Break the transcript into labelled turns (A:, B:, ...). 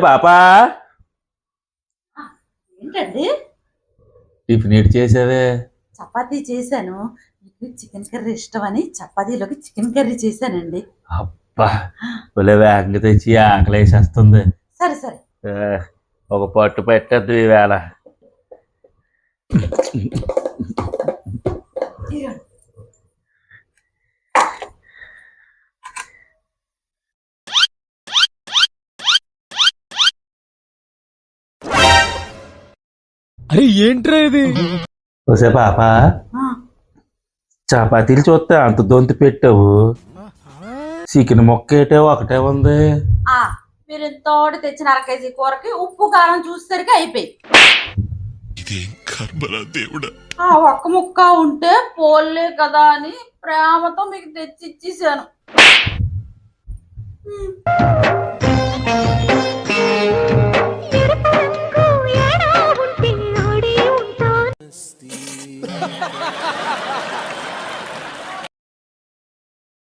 A: పాపా
B: ఏంటండి
A: టిఫిన్ ఏటి చేసావే?
B: చపాతీ చేశాను. మీకు చికెన్ కర్రీ ఇష్టం అని చపాతీలోకి చికెన్ కర్రీ చేశానండి.
A: అబ్బా భలే వేగంగా తెచ్చి ఆకలి వేసేస్తుంది.
B: సరే సరే
A: ఒక పట్టు పెట్టద్దు ఈవేళ.
C: అరే ఏంట్రా ఇది?
A: వసే పాపా చపాతీలు చూస్తే అంత దొంతి పెట్టావు, చికెన్ మొక్క ఏటే ఒకటే ఉంది.
B: మీరు తోడు తెచ్చిన 1/2 కేజీ కూరకి ఉప్పు కారం చూసేసరికి అయిపోయి. ఒక్క ముక్క ఉంటే పోలే కదా అని ప్రేమతో మీకు తెచ్చి ఇచ్చేసాను.